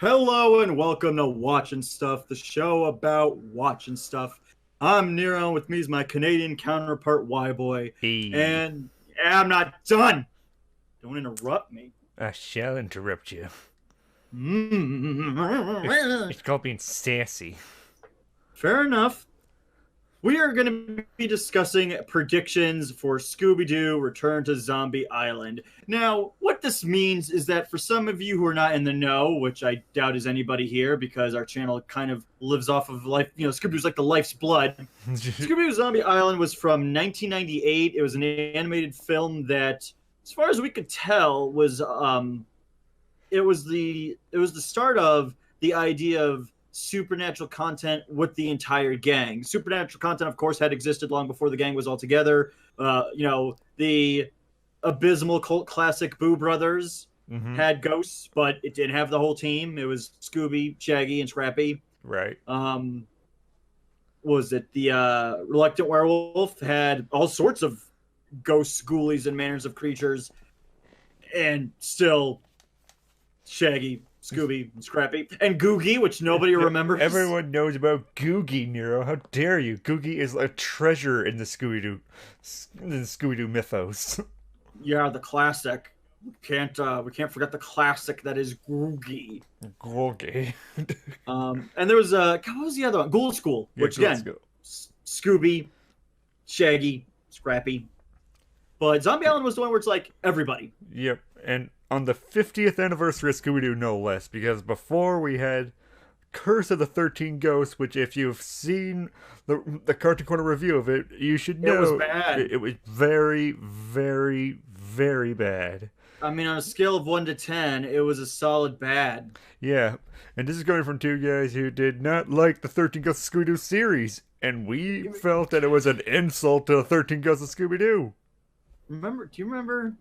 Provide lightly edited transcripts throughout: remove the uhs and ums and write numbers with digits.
Hello and welcome to Watchin' Stuff, the show about watching stuff. I'm Nero, with me is my Canadian counterpart, WHYBOY, Hey, and I'm not done. Don't interrupt me. I shall interrupt you. Mm. It's called being sassy. Fair enough. We are going to be discussing predictions for Scooby-Doo Return to Zombie Island. Now, what this means is that for some of you who are not in the know, which I doubt is anybody here because our channel kind of lives off of life, Scooby-Doo's like the life's blood. Scooby-Doo Zombie Island was from 1998. It was an animated film that, as far as we could tell, was the start of the idea of supernatural content with the entire gang. Supernatural content, of course, had existed long before the gang was all together. The abysmal cult classic Boo Brothers Mm-hmm. had ghosts, but it didn't have the whole team. It was Scooby, Shaggy, and Scrappy. Right. Um, was it the Reluctant Werewolf had all sorts of ghosts, ghoulies, and manners of creatures, and still Shaggy, Scooby, and Scrappy, and Googie, which nobody remembers. Everyone knows about Googie, Nero. How dare you? Googie is a treasure in the Scooby-Doo mythos. Yeah, the classic. We can't forget the classic that is Googie. Googie. And there was what was the other one? Ghoul School, Yeah, which go, let's again, go. Scooby, Shaggy, Scrappy. But Zombie Island was the one where it's like everybody. Yep. And on the 50th anniversary of Scooby-Doo, no less, because before we had Curse of the 13 Ghosts, which if you've seen the Cartoon Corner review of it, you should It was know bad. it was very, very, very bad. I mean, on a scale of 1 to 10, it was a solid bad. Yeah, and this is coming from two guys who did not like the 13 Ghosts of Scooby-Doo series, and we felt that it was an insult to the 13 Ghosts of Scooby-Doo. Remember? Do you remember? Do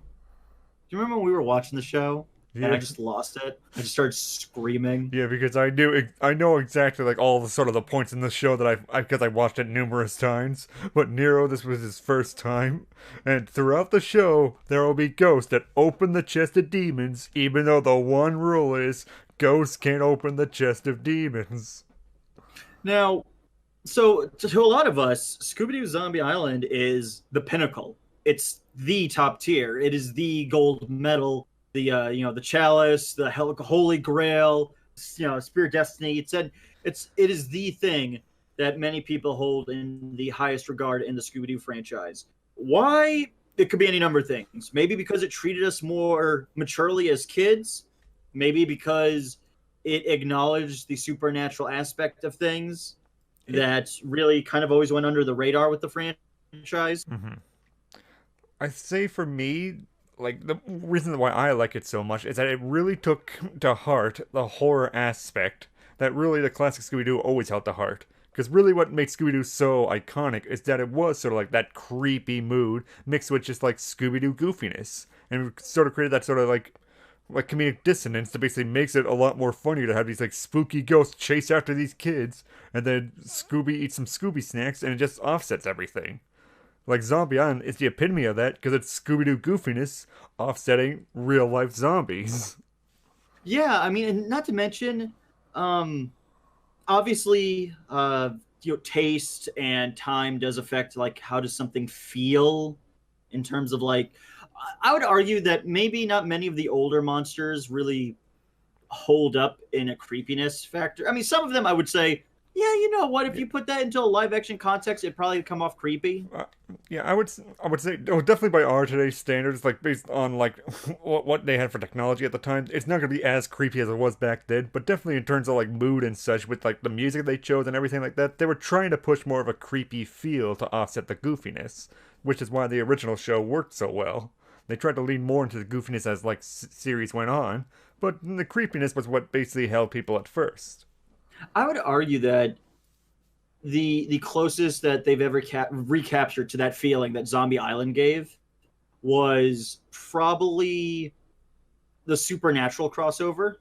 you remember when we were watching the show and I Yeah, just lost it? I just started screaming. yeah, because I know exactly like all the sort of the points in the show that because I watched it numerous times. But Nero, this was his first time, and throughout the show there will be ghosts that open the chest of demons, even though the one rule is ghosts can't open the chest of demons. Now, so to a lot of us, Scooby-Doo Zombie Island is the pinnacle. It's the top tier. It is the gold medal, the chalice, the holy grail, spirit destiny. It is the thing that many people hold in the highest regard in the Scooby-Doo franchise. Why? It could be any number of things. Maybe because it treated us more maturely as kids. Maybe because it acknowledged the supernatural aspect of things It, that really kind of always went under the radar with the franchise. mhm. I say for me, like the reason why I like it so much is that it really took to heart the horror aspect that really the classic Scooby Doo always held to heart. Because really, what makes Scooby Doo so iconic is that it was sort of like that creepy mood mixed with just like Scooby Doo goofiness, and it sort of created that sort of like comedic dissonance that basically makes it a lot more funny to have these like spooky ghosts chase after these kids, and then Scooby eats some Scooby snacks, and it just offsets everything. Like Zombie Island is the epitome of that because it's Scooby Doo goofiness offsetting real life zombies. Yeah, I mean, and not to mention, um, obviously, taste and time does affect like how does something feel in terms of like. I would argue that maybe not many of the older monsters really hold up in a creepiness factor. I mean, some of them I would say, yeah, you know what? If you put that into a live action context, it'd probably come off creepy. Uh, yeah, I would say oh, definitely by our today's standards, like based on like what they had for technology at the time, it's not gonna be as creepy as it was back then. But definitely in terms of like mood and such, with like the music they chose and everything like that, they were trying to push more of a creepy feel to offset the goofiness, which is why the original show worked so well. They tried to lean more into the goofiness as like series went on, but the creepiness was what basically held people at first. I would argue that the closest that they've ever recaptured to that feeling that Zombie Island gave was probably the supernatural crossover.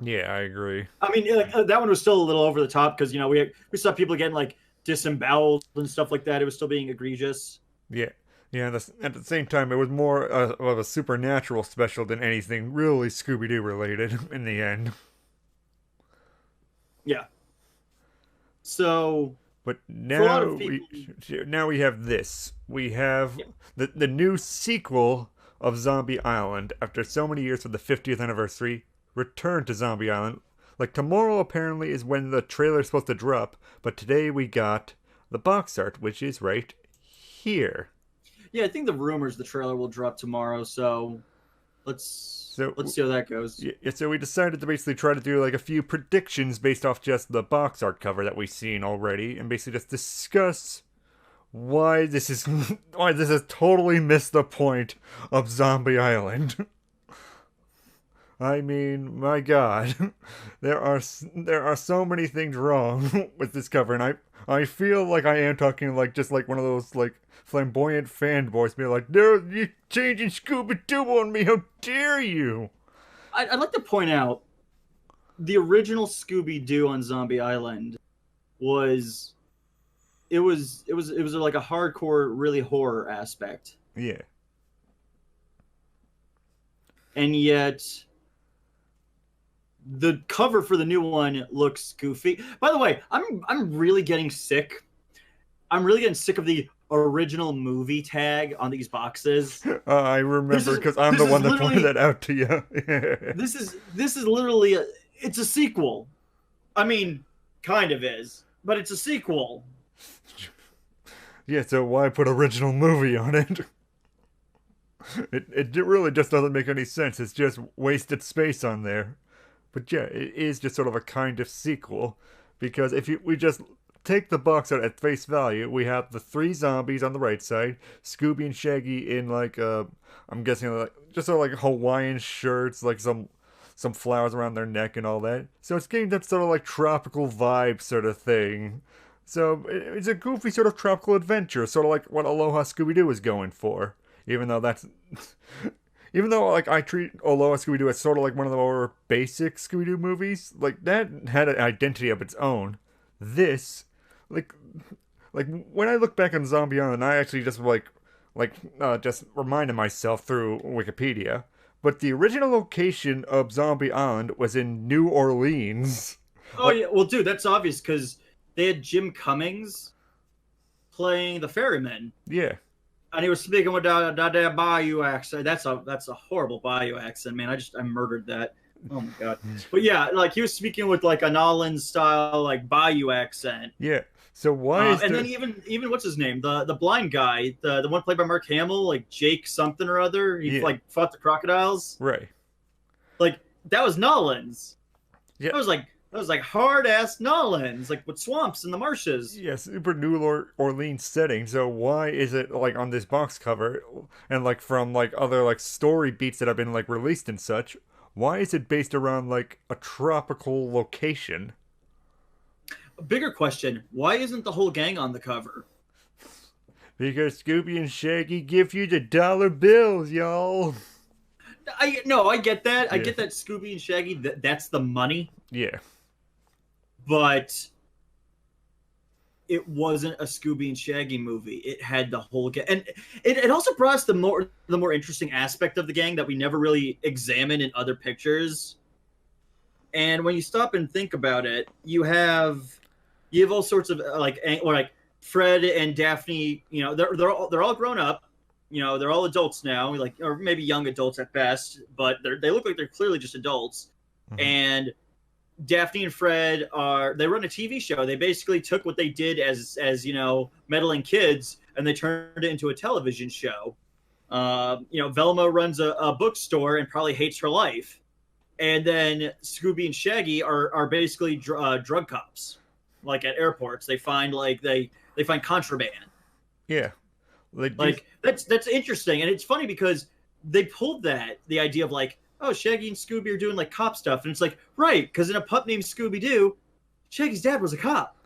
Yeah, I agree. I mean, like, that one was still a little over the top because we saw people getting like disemboweled and stuff like that. It was still being egregious. Yeah, yeah. At the same time, it was more of a supernatural special than anything really Scooby Doo related in the end. Yeah. So But for a lot of now people, we have this. We have yeah, the new sequel of Zombie Island after so many years for the 50th anniversary. Return to Zombie Island. Like tomorrow apparently is when the trailer's supposed to drop, but today we got the box art, which is right here. yeah, I think the rumors the trailer will drop tomorrow. So So let's see how that goes. yeah, so we decided to basically try to do like a few predictions based off just the box art cover that we've seen already, and basically just discuss why this is why this has totally missed the point of Zombie Island. I mean, my God, there are so many things wrong with this cover, and I feel like I am talking like just like one of those like flamboyant fanboys, being like, "No, you're changing Scooby-Doo on me! How dare you!" I'd like to point out the original Scooby Doo on Zombie Island was it was like a hardcore, really horror aspect, Yeah, and yet the cover for the new one looks goofy. By the way, I'm really getting sick. I'm really getting sick of the original movie tag on these boxes. I remember because I'm This the is one that pointed literally that out to you. this is literally it's a sequel. I mean, kind of is, but it's a sequel. Yeah, so why put original movie on it? It really just doesn't make any sense. It's just wasted space on there. But yeah, it is just sort of a kind of sequel because if we just take the box art at face value, we have the three zombies on the right side, Scooby and Shaggy in like I'm guessing like just sort of like Hawaiian shirts, like some flowers around their neck and all that. So it's getting that sort of like tropical vibe sort of thing. So it's a goofy sort of tropical adventure, sort of like what Aloha Scooby-Doo is going for. Even though that's even though like I treat Aloha Scooby-Doo as sort of like one of the more basic Scooby-Doo movies, like that had an identity of its own. This, like, like when I look back on Zombie Island, I actually just just reminded myself through Wikipedia. But the original location of Zombie Island was in New Orleans. Oh Like, yeah, well, dude, that's obvious because they had Jim Cummings playing the ferryman, yeah, and he was speaking with that Bayou accent. That's a horrible Bayou accent, man. I murdered that. Oh my god. But yeah, like he was speaking with like a Nolans style like Bayou accent. yeah. So why is And there? then even what's his name? The blind guy, the one played by Mark Hamill, like Jake something or other. He Yeah, like fought the crocodiles. right. Like that was Nolans. Yeah, That was like hard ass Nolans, like with swamps in the marshes. yeah, super New Orleans setting. So why is it like on this box cover and like from like other like story beats that have been like released and such? Why is it based around like a tropical location? A bigger question: why isn't the whole gang on the cover? Because Scooby and Shaggy give you the dollar bills, y'all. I get that. I Yeah, get that Scooby and Shaggy. That's the money, yeah, but it wasn't a Scooby and Shaggy movie. It had the whole gang, and it also brought us the more interesting aspect of the gang that we never really examined in other pictures. And when you stop and think about it, you have all sorts of like Fred and Daphne. You know, they're all grown up. You know, they're all adults now, like or maybe young adults at best, but they look like they're clearly just adults. hmm, And Daphne and Fred they run a TV show. They basically took what they did as meddling kids and they turned it into a television show. Velma runs a bookstore and probably hates her life, and then Scooby and Shaggy are basically drug cops. Like at airports, they find they find contraband. yeah. Like these, Like that's interesting, and it's funny because they pulled the idea of like, oh, Shaggy and Scooby are doing like cop stuff, and it's like right because in a pup named Scooby Doo, Shaggy's dad was a cop.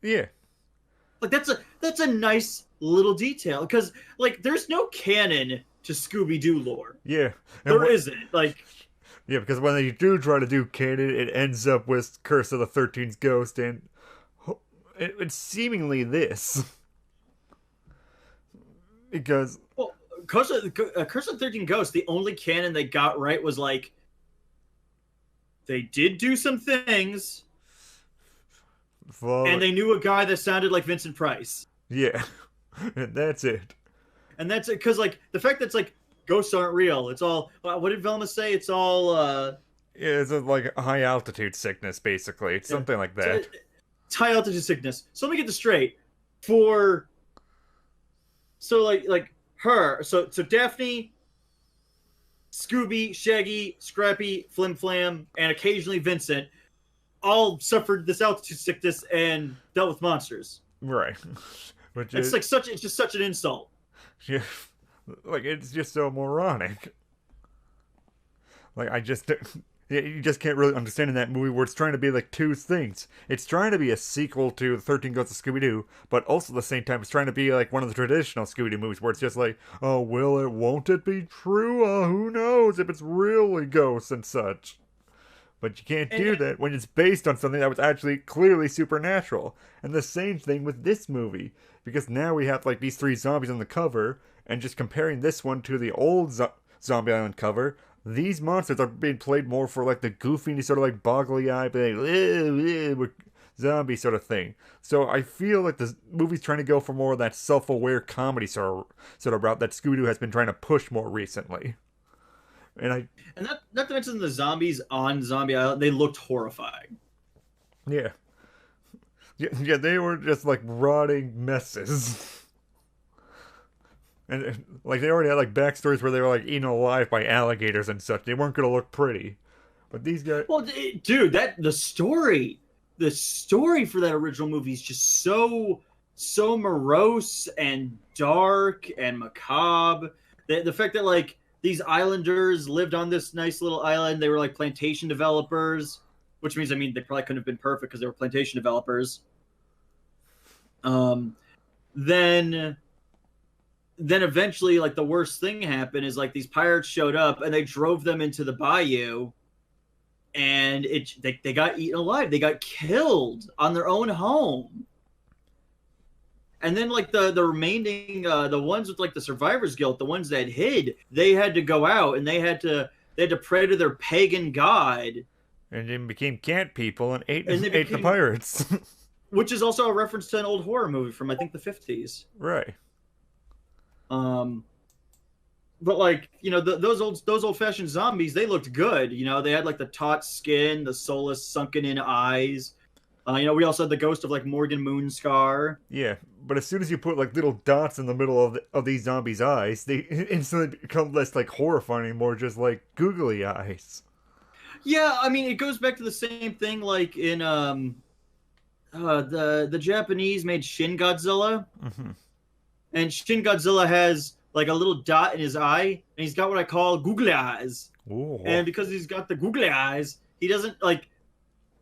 yeah, Like that's a nice little detail because like there's no canon to Scooby Doo lore. yeah. And There what? isn't. Like Yeah, because when they do try to do canon, it ends up with Curse of the 13th Ghost, and it's seemingly this. Because, well, Curse of 13 Ghosts, the only canon they got right was like they did do some things, And they knew a guy that sounded like Vincent Price. Yeah. And that's it. And that's it, because like the fact that it's like ghosts aren't real. It's all what did Velma say? It's all Yeah, it's like a high altitude sickness, basically. It's something like that. It's high altitude sickness. So let me get this straight. For like her, so Daphne, Scooby, Shaggy, Scrappy, Flim Flam, and occasionally Vincent all suffered this altitude sickness and dealt with monsters. Right. Which it's like it's just such an insult. Yeah. Like, it's just so moronic. Like, you just can't really understand in that movie where it's trying to be like two things. It's trying to be a sequel to The 13 Ghosts of Scooby-Doo, but also at the same time it's trying to be like one of the traditional Scooby-Doo movies where it's just like, oh, won't it be true? Who knows if it's really ghosts and such. But you can't do that when it's based on something that was actually clearly supernatural. And the same thing with this movie, because now we have like these three zombies on the cover, and just comparing this one to the old Zombie Island cover, these monsters are being played more for like the goofy, sort of like boggly eye, like, zombie sort of thing. So I feel like the movie's trying to go for more of that self-aware comedy sort of route that Scooby-Doo has been trying to push more recently. And not to mention the zombies on Zombie Island, they looked horrifying. Yeah. Yeah, they were just like rotting messes. And like they already had like backstories where they were like eaten alive by alligators and such. They weren't gonna look pretty. But these guys, well, dude, the story for that original movie is just so morose and dark and macabre. The fact that like these islanders lived on this nice little island, they were like plantation developers, which means, I mean, they probably couldn't have been perfect because they were plantation developers. Then eventually, like, the worst thing happened is like these pirates showed up and they drove them into the bayou, and they got eaten alive. They got killed on their own home. And then like the remaining the ones with like the survivor's guilt, the ones that hid, they had to go out and they had to pray to their pagan god. And then became cat people and ate the pirates. Which is also a reference to an old horror movie from I think the 50s. Right. But like, you know, those old fashioned zombies, they looked good. You know, they had like the taut skin, the soulless sunken in eyes. You know, we also had the ghost of like Morgan Moonscar. Yeah, but as soon as you put like little dots in the middle of these zombies' eyes, they instantly become less like horrifying, more just like googly eyes. Yeah, I mean, it goes back to the same thing like in the Japanese made Shin Godzilla. Mm-hmm. And Shin Godzilla has like a little dot in his eye, and he's got what I call googly eyes. Ooh. And because he's got the googly eyes, he doesn't like.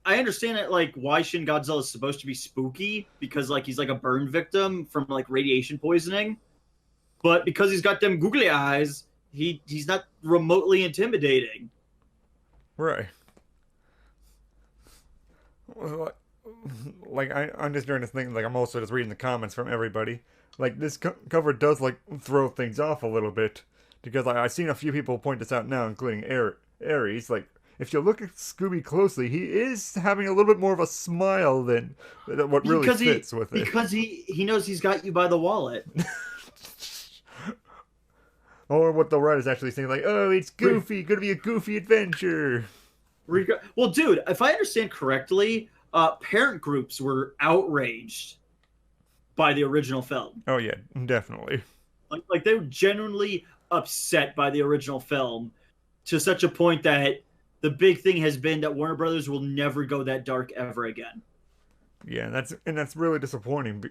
I understand that like why Shin Godzilla is supposed to be spooky, because like he's like a burn victim from like radiation poisoning, but because he's got them googly eyes, he's not remotely intimidating. Right. Like I'm just doing this thing. Like I'm also just reading the comments from everybody. Like this cover does like throw things off a little bit, because I've seen a few people point this out now, including Aries. Like, if you look at Scooby closely, he is having a little bit more of a smile than what really fits with it. Because he knows he's got you by the wallet. Or what the writer's actually saying, like, oh, it's goofy, gonna be a goofy adventure. Well, dude, if I understand correctly, parent groups were outraged by the original film. Oh yeah, definitely. Like they were genuinely upset by the original film, to such a point that the big thing has been that Warner Brothers will never go that dark ever again. Yeah, that's really disappointing,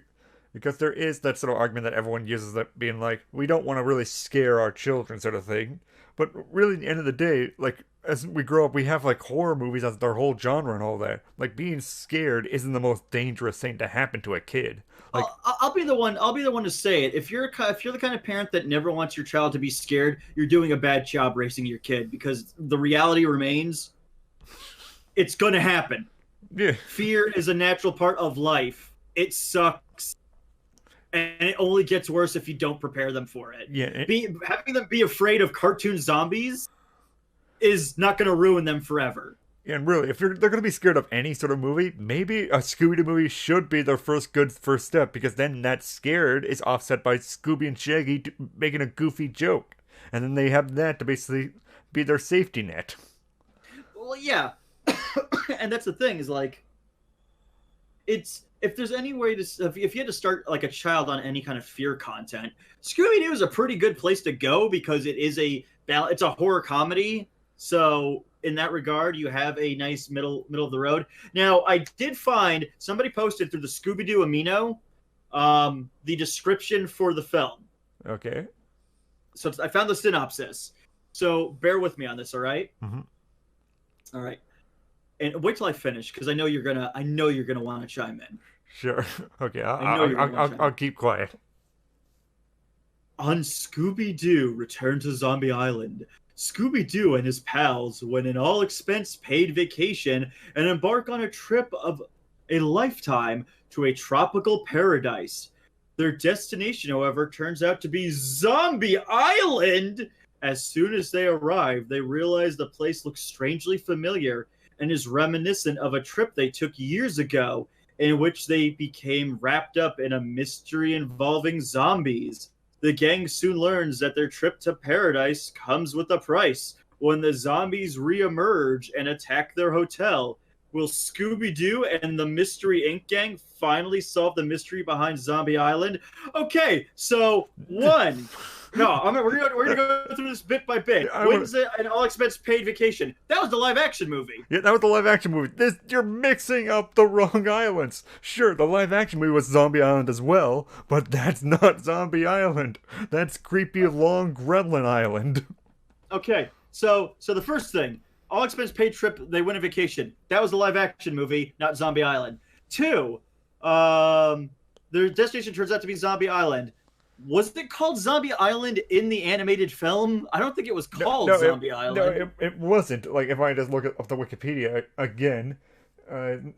because there is that sort of argument that everyone uses, that being like, we don't want to really scare our children sort of thing. But really, at the end of the day, like, as we grow up, we have like horror movies as their whole genre and all that. Like, being scared isn't the most dangerous thing to happen to a kid. Like, I'll be the one to say it. If you're the kind of parent that never wants your child to be scared, you're doing a bad job raising your kid, because the reality remains, it's going to happen. Yeah. Fear is a natural part of life. It sucks, and it only gets worse if you don't prepare them for it. Yeah. Having them be afraid of cartoon zombies is not going to ruin them forever. And really, if they're going to be scared of any sort of movie, maybe a Scooby-Doo movie should be their good first step, because then that scared is offset by Scooby and Shaggy making a goofy joke. And then they have that to basically be their safety net. Well, yeah. And that's the thing, is like, it's, if there's any way to, if you had to start like a child on any kind of fear content, Scooby-Doo is a pretty good place to go, because it's a horror comedy. So in that regard, you have a nice middle of the road. Now, I did find somebody posted through the Scooby-Doo Amino the description for the film. Okay. So I found the synopsis. So bear with me on this, all right? Mm-hmm. All right. And wait till I finish, because I know you're gonna want to chime in. Sure. Okay. I'll keep quiet. On Scooby-Doo Return to Zombie Island, Scooby-Doo and his pals went an all-expense-paid vacation and embark on a trip of a lifetime to a tropical paradise. Their destination, however, turns out to be Zombie Island. As soon as they arrive, they realize the place looks strangely familiar and is reminiscent of a trip they took years ago, in which they became wrapped up in a mystery involving zombies. The gang soon learns that their trip to paradise comes with a price when the zombies re-emerge and attack their hotel. Will Scooby-Doo and the Mystery Inc. gang finally solve the mystery behind Zombie Island? Okay, so one. No, we're gonna go through this bit by bit. When's an all-expense-paid vacation? That was the live-action movie. Yeah, that was the live-action movie. You're mixing up the wrong islands. Sure, the live-action movie was Zombie Island as well, but that's not Zombie Island. That's creepy, long Gremlin Island. Okay, so the first thing, all-expense-paid trip, they win a vacation. That was the live-action movie, not Zombie Island. Two, their destination turns out to be Zombie Island. Was it called Zombie Island in the animated film? I don't think it was called Zombie Island. No, it wasn't. Like, if I just look up the Wikipedia again,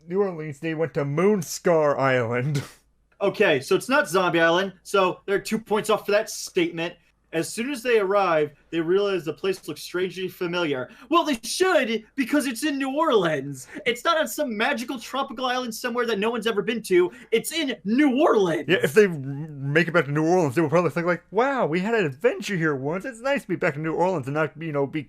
New Orleans, they went to Moonscar Island. Okay, so it's not Zombie Island. So there are 2 points off for that statement. As soon as they arrive, they realize the place looks strangely familiar. Well, they should, because it's in New Orleans. It's not on some magical tropical island somewhere that no one's ever been to. It's in New Orleans. Yeah, if they make it back to New Orleans, they will probably think like, wow, we had an adventure here once. It's nice to be back in New Orleans and not,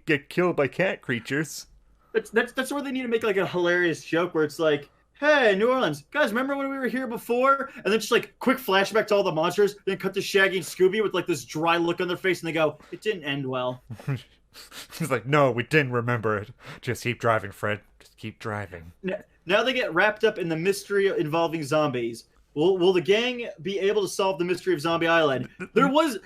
get killed by cat creatures. That's where they need to make like a hilarious joke where it's like, hey, New Orleans, guys, remember when we were here before? And then just like quick flashback to all the monsters, then cut to Shaggy and Scooby with like this dry look on their face, and they go, it didn't end well. He's like, no, we didn't remember it. Just keep driving, Fred. Just keep driving. Now they get wrapped up in the mystery involving zombies. Will the gang be able to solve the mystery of Zombie Island?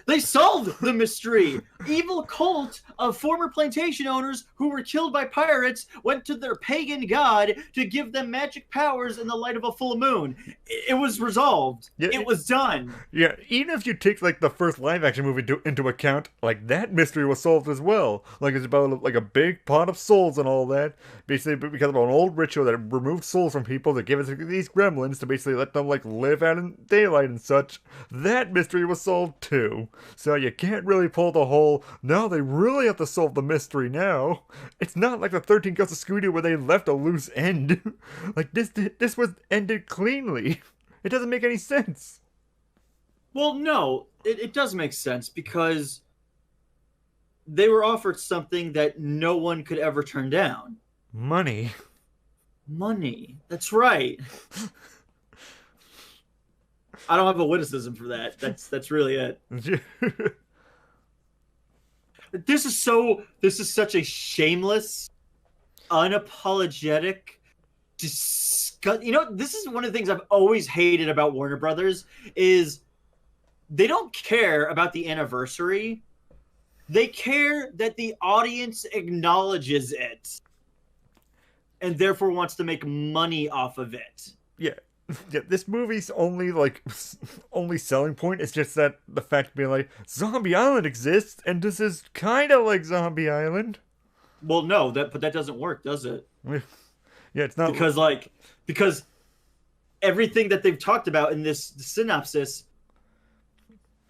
They solved the mystery. Evil cult of former plantation owners who were killed by pirates went to their pagan god to give them magic powers in the light of a full moon. It was resolved. Yeah, it was done. Yeah, even if you take like the first live action movie into account, like that mystery was solved as well. Like it's about like a big pot of souls and all that. Basically because of an old ritual that removed souls from people to give it to these gremlins to basically let them like live out in daylight and such. That mystery was solved too. So you can't really pull the whole, now they really have to solve the mystery now. It's not like the 13 Ghosts of Scooby-Doo where they left a loose end. Like this was ended cleanly. It doesn't make any sense. Well, no, it does make sense because they were offered something that no one could ever turn down. Money. That's right. I don't have a witticism for that. That's really it. This is such a shameless, unapologetic, this is one of the things I've always hated about Warner Brothers is they don't care about the anniversary. They care that the audience acknowledges it and therefore wants to make money off of it. Yeah. Yeah, this movie's only selling point is just that the fact of being like, Zombie Island exists, and this is kind of like Zombie Island. Well, no, but that doesn't work, does it? Yeah, it's not because everything that they've talked about in this synopsis,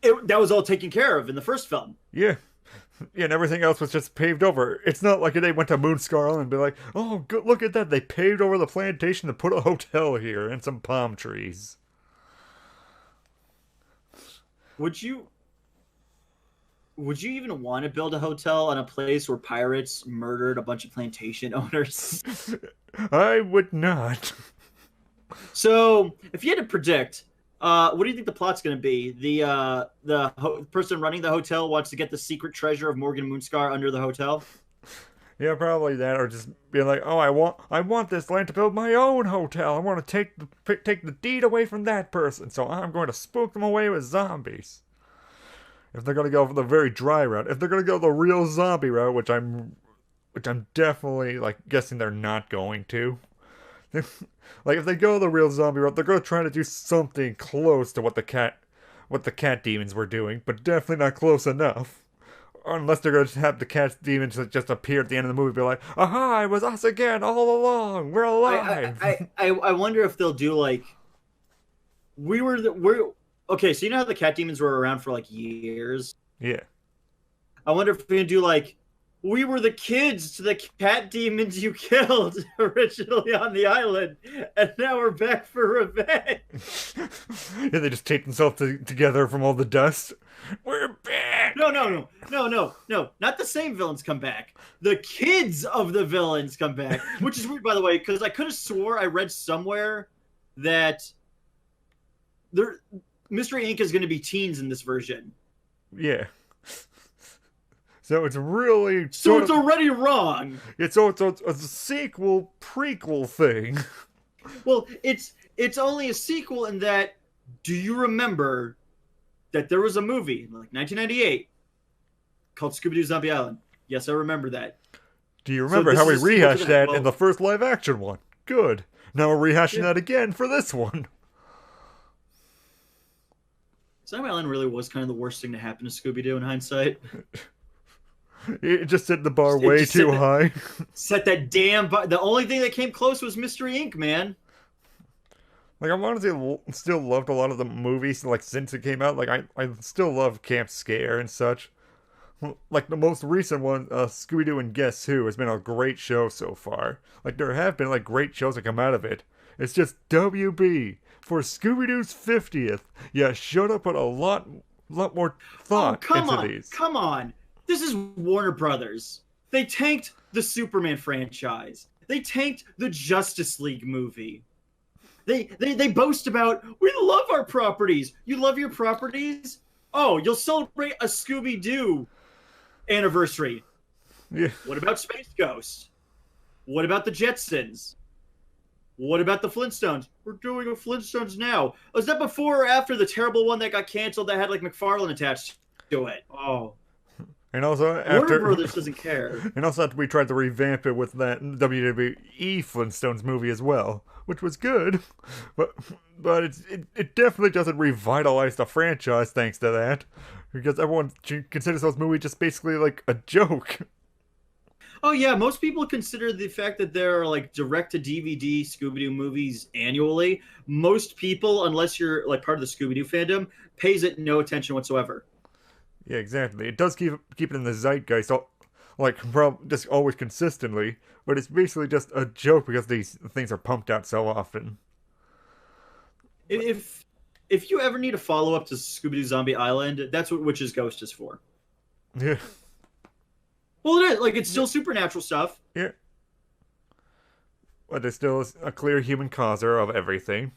that was all taken care of in the first film. Yeah, Yeah, and everything else was just paved over. It's not like they went to Moonscar Island and be like, oh, good, look at that. They paved over the plantation to put a hotel here and some palm trees. Would you would you even want to build a hotel on a place where pirates murdered a bunch of plantation owners? I would not. So, if you had to predict, what do you think the plot's going to be? The person running the hotel wants to get the secret treasure of Morgan Moonscar under the hotel. Yeah, probably that, or just be like, oh, I want this land to build my own hotel. I want to take the deed away from that person, so I'm going to spook them away with zombies. If they're gonna go for the very dry route, if they're gonna go the real zombie route, which I'm definitely like guessing they're not going to. Like if they go the real zombie route, they're gonna try to do something close to what the cat demons were doing, but definitely not close enough. Unless they're gonna have the cat demons that just appear at the end of the movie, be like, "Aha! It was us again all along. We're alive." I wonder if they'll do like we're okay. So you know how the cat demons were around for like years. Yeah. I wonder if we can do like we were the kids to the cat demons you killed originally on the island, and now we're back for revenge. Yeah, they just tape themselves together from all the dust. We're back. No. Not the same villains come back. The kids of the villains come back, which is weird, by the way, because I could have swore I read somewhere that Mystery Inc. is going to be teens in this version. Yeah. So it's really so it's already wrong. It's a sequel prequel thing. Well, it's only a sequel in that. Do you remember that there was a movie in like 1998 called Scooby-Doo Zombie Island? Yes, I remember that. Do you remember how we rehashed that in the first live action one? Good. Now we're rehashing that again for this one. Zombie Island really was kind of the worst thing to happen to Scooby-Doo in hindsight. It just set the bar way too high. Set that damn bar. The only thing that came close was Mystery Inc., man. Like, I've honestly still loved a lot of the movies, like, since it came out. Like, I still love Camp Scare and such. Like, the most recent one, Scooby-Doo and Guess Who, has been a great show so far. Like, there have been, like, great shows that come out of it. It's just WB. For Scooby-Doo's 50th, you should have put a lot more thought into these. Come on. This is Warner Brothers. They tanked the Superman franchise. They tanked the Justice League movie. They boast about, we love our properties. You love your properties? Oh, you'll celebrate a Scooby-Doo anniversary. Yeah. What about Space Ghost? What about the Jetsons? What about the Flintstones? We're doing a Flintstones now. Was that before or after the terrible one that got canceled that had like McFarlane attached to it? Oh. And also Warner Brothers doesn't care. And also after we tried to revamp it with that WWE Flintstones movie as well, which was good, but it definitely doesn't revitalize the franchise thanks to that, because everyone considers those movies just basically like a joke. Oh yeah, most people consider the fact that there are like direct-to-DVD Scooby-Doo movies annually. Most people, unless you're like part of the Scooby-Doo fandom, pays it no attention whatsoever. Yeah, exactly. It does keep it in the zeitgeist, like just always consistently, but it's basically just a joke because these things are pumped out so often. If you ever need a follow-up to Scooby-Doo Zombie Island, that's what Witch's Ghost is for. Yeah. Well, it is. Like, it's still supernatural stuff. Yeah. But there's still a clear human causer of everything.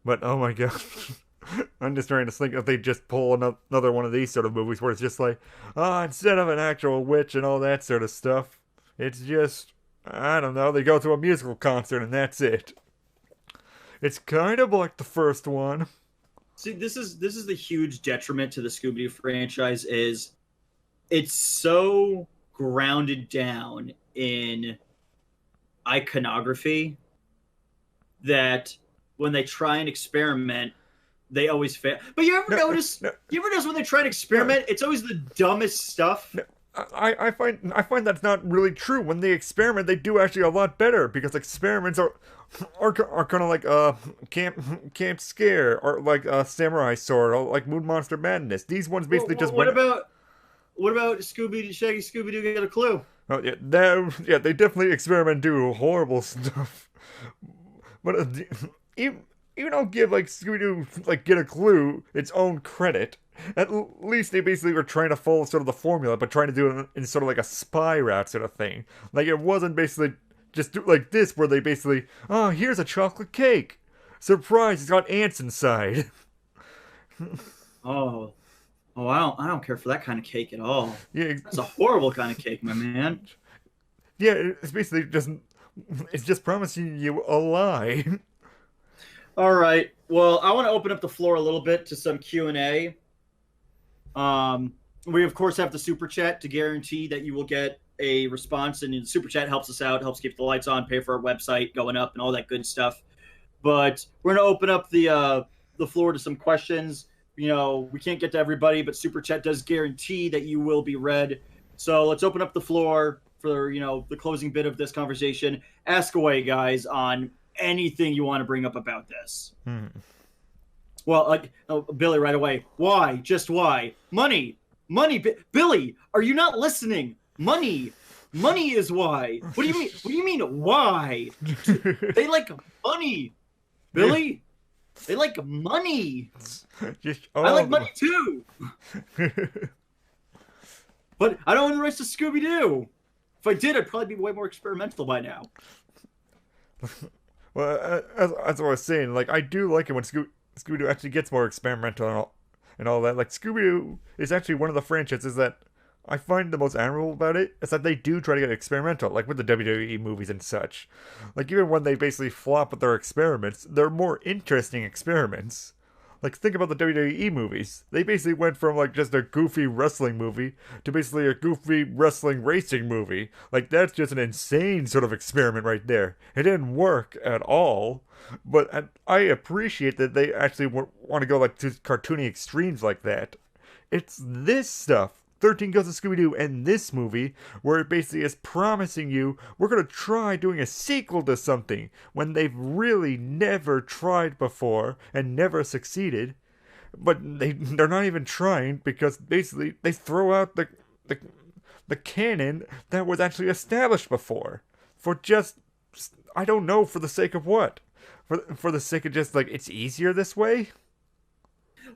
But, oh my god. I'm just trying to think if they just pull another one of these sort of movies where it's just like, instead of an actual witch and all that sort of stuff, it's just, I don't know, they go to a musical concert and that's it. It's kind of like the first one. See, this is the huge detriment to the Scooby-Doo franchise is it's so grounded down in iconography that when they try and experiment, they always fail. But you ever notice? You ever notice when they try to experiment, it's always the dumbest stuff. I find that's not really true. When they experiment, they do actually a lot better because experiments are kind of like Camp Scare or like Samurai Sword or like Moon Monster Madness. These ones basically just what what about Shaggy Scooby Doo get a clue? Oh yeah, they definitely experiment, do horrible stuff. But even I'll give like Scooby Doo like Get a Clue its own credit. At least they basically were trying to follow sort of the formula, but trying to do it in sort of like a spy route sort of thing. Like it wasn't basically just like this, where they basically, oh, here's a chocolate cake. Surprise! It's got ants inside. Oh, oh, I don't care for that kind of cake at all. Yeah, That's a horrible kind of cake, my man. yeah. It's just promising you a lie. All right. Well, I want to open up the floor a little bit to some Q&A. We of course have the super chat to guarantee that you will get a response, and the super chat helps us out, helps keep the lights on, pay for our website going up, and all that good stuff. But we're gonna open up the floor to some questions. You know, we can't get to everybody, but super chat does guarantee that you will be read. So let's open up the floor for the closing bit of this conversation. Ask away, guys, on anything you want to bring up about this. Well, like Billy, right away. Why? Just why? Money. Billy, are you not listening? Money is why. What do you mean? What do you mean? Why? They like money, Billy. They like money. I like money too. But I don't own the rights to Scooby-Doo. If I did, I'd probably be way more experimental by now. Well, as I was saying, like I do like it when Scooby-Doo actually gets more experimental and all that. Like Scooby-Doo is actually one of the franchises that I find the most admirable about it is that they do try to get experimental, like with the WWE movies and such. Like even when they basically flop with their experiments, they're more interesting experiments. Like think about the WWE movies. They basically went from like just a goofy wrestling movie to basically a goofy wrestling racing movie. Like that's just an insane sort of experiment right there. It didn't work at all, but I appreciate that they actually want to go like to cartoony extremes like that. It's this stuff, 13 Ghosts of Scooby-Doo, and this movie, where it basically is promising you, we're going to try doing a sequel to something, when they've really never tried before, and never succeeded. But they're not even trying, because basically, they throw out the canon that was actually established before. For just, I don't know, for the sake of what? For the sake of just, like, it's easier this way?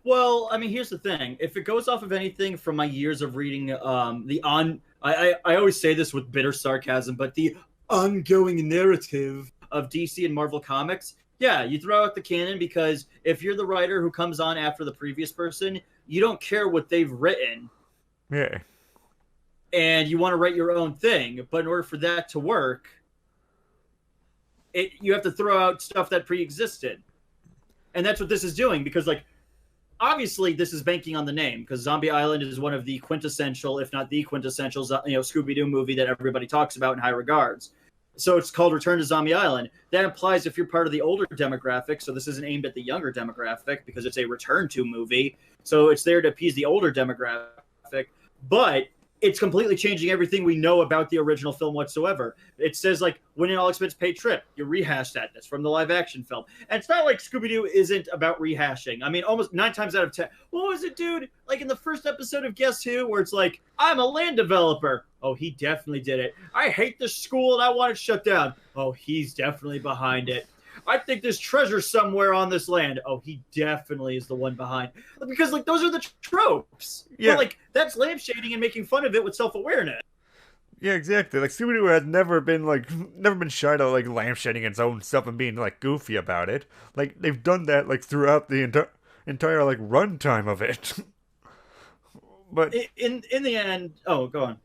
Well, I mean, here's the thing. If it goes off of anything from my years of reading I always say this with bitter sarcasm, but the ongoing narrative of DC and Marvel Comics, yeah, you throw out the canon because if you're the writer who comes on after the previous person, you don't care what they've written. Yeah. And you want to write your own thing, but in order for that to work, you have to throw out stuff that pre-existed. And that's what this is doing, because like obviously this is banking on the name, because Zombie Island is one of the quintessential, if not the quintessential, Scooby-Doo movie that everybody talks about in high regards. So it's called Return to Zombie Island. That implies if you're part of the older demographic, so this isn't aimed at the younger demographic because it's a return to movie. So it's there to appease the older demographic, but it's completely changing everything we know about the original film whatsoever. It says, like, when an all-expense paid trip, you rehash that. That's from the live-action film. And it's not like Scooby-Doo isn't about rehashing. I mean, almost 9 times out of 10. What was it, dude? Like, in the first episode of Guess Who, where it's like, I'm a land developer. Oh, he definitely did it. I hate this school and I want it shut down. Oh, he's definitely behind it. I think there's treasure somewhere on this land. Oh, he definitely is the one behind. Because, like, those are the tropes. Yeah. But, like, that's lampshading and making fun of it with self-awareness. Yeah, exactly. Like, Scooby-Doo has never been shy to, like, lampshading its own stuff and being, like, goofy about it. Like, they've done that, like, throughout the entire, like, runtime of it. But In the end... Oh, go on.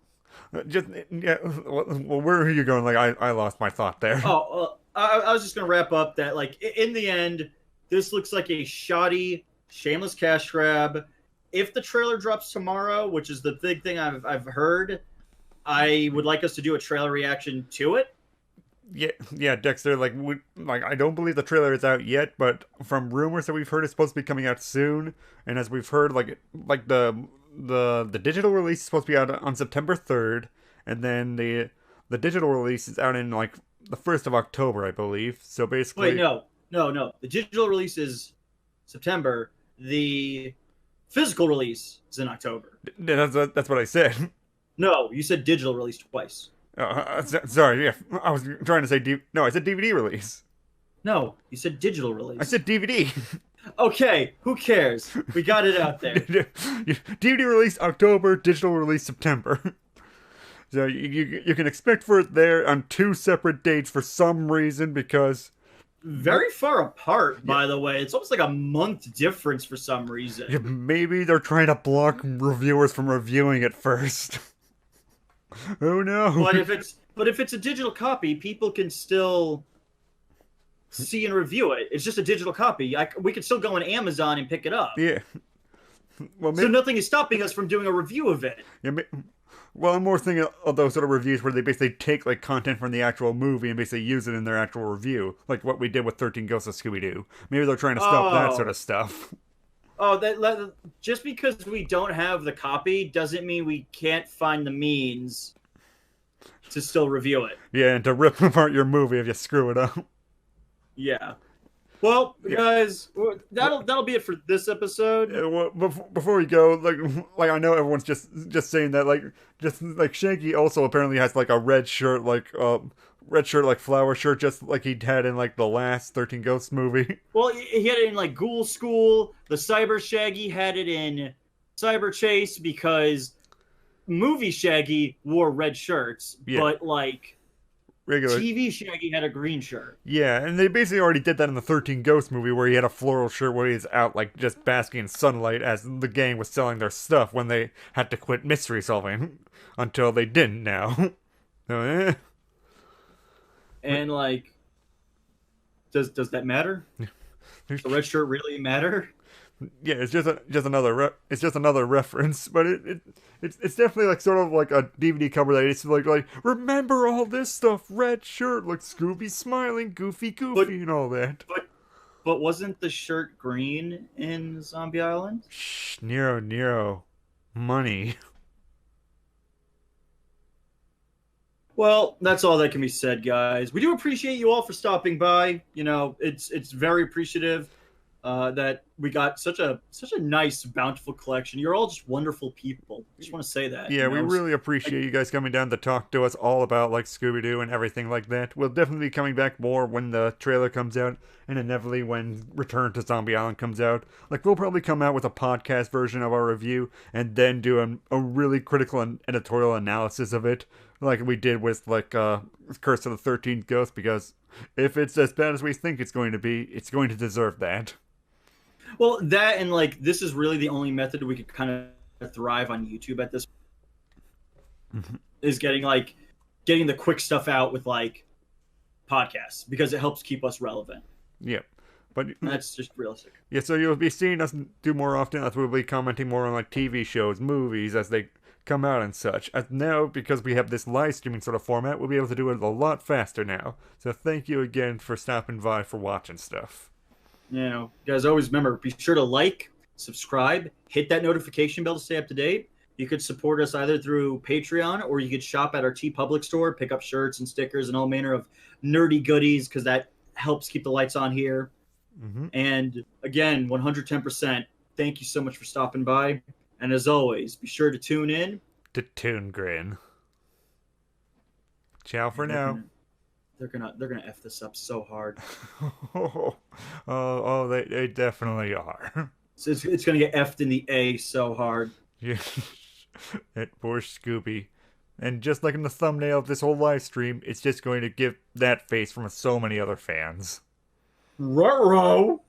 Well, where are you going? Like, I lost my thought there. Oh, I was just going to wrap up that, like, in the end, this looks like a shoddy, shameless cash grab. If the trailer drops tomorrow, which is the big thing I've heard, I would like us to do a trailer reaction to it. Yeah, Dexter. Like, I don't believe the trailer is out yet, but from rumors that we've heard, it's supposed to be coming out soon. And as we've heard, like the digital release is supposed to be out on September 3rd, and then the digital release is out in like the 1st of October, I believe. So basically, wait, no. The digital release is September. The Physical release is in October. That's what I said. No, you said digital release twice. Sorry, yeah, I was trying to say no, I said DVD release. No, you said digital I release. said DVD. Okay, who cares? We got it out there. DVD release October, digital release September. So you can expect for it there on 2 separate dates for some reason because Very far apart, by the way. It's almost like a month difference for some reason. yeah, maybe they're trying to block reviewers from reviewing it first. Oh no! But if it's a digital copy, people can still see and review it. It's just a digital copy. We could still go on Amazon and pick it up. Yeah. Well, so nothing is stopping us from doing a review of it. Yeah, well, I'm more thinking of those sort of reviews where they basically take like content from the actual movie and basically use it in their actual review, like what we did with 13 Ghosts of Scooby-Doo. Maybe they're trying to stop that sort of stuff. Oh, that just because we don't have the copy doesn't mean we can't find the means to still review it. Yeah, and to rip apart your movie if you screw it up. Yeah. Well, guys, that'll be it for this episode. Yeah, well, before we go, like I know everyone's just saying that, like Shanky also apparently has like a red shirt, like flower shirt, just like he had in like the last 13 Ghosts movie. Well, he had it in like Ghoul School. The Cyber Shaggy had it in Cyber Chase because movie Shaggy wore red shirts, but like regular TV Shaggy had a green shirt. Yeah, and they basically already did that in the 13 Ghosts movie where he had a floral shirt where he's out like just basking in sunlight as the gang was selling their stuff when they had to quit mystery solving until they didn't now. So, And like, does that matter? Does the red shirt really matter? Yeah, it's just another reference, but it's definitely like sort of like a DVD cover that it's like remember all this stuff, red shirt, like Scooby smiling, Goofy, and all that. But wasn't the shirt green in Zombie Island? Shh, Nero, money. Well, that's all that can be said, guys. We do appreciate you all for stopping by. You know, it's very appreciative that we got such a nice, bountiful collection. You're all just wonderful people. Just want to say that. Yeah, we really appreciate you guys coming down to talk to us all about like Scooby-Doo and everything like that. We'll definitely be coming back more when the trailer comes out, and inevitably when Return to Zombie Island comes out. Like, we'll probably come out with a podcast version of our review, and then do a really critical and editorial analysis of it, like we did with like Curse of the 13th Ghost, because if it's as bad as we think it's going to be, it's going to deserve that. Well, that and like this is really the only method we could kind of thrive on YouTube at this point, is getting the quick stuff out with like podcasts, because it helps keep us relevant. Yep. But that's just realistic. Yeah, so you'll be seeing us do more often, as we'll be commenting more on like TV shows, movies as they come out and such. As now, because we have this live streaming sort of format, we'll be able to do it a lot faster now. So thank you again for stopping by, for watching stuff. You know, guys, always remember, be sure to like, subscribe, hit that notification bell to stay up to date. You could support us either through Patreon, or you could shop at our TeePublic store, pick up shirts and stickers and all manner of nerdy goodies, because that helps keep the lights on here. And again, 110%, thank you so much for stopping by. And as always, be sure to tune in to ToonGrin. Ciao for now. They're gonna F this up so hard. They definitely are. So it's gonna get F'd in the A so hard. Yeah. That poor Scooby. And just like in the thumbnail of this whole live stream, it's just going to give that face from so many other fans. Ruh-roh!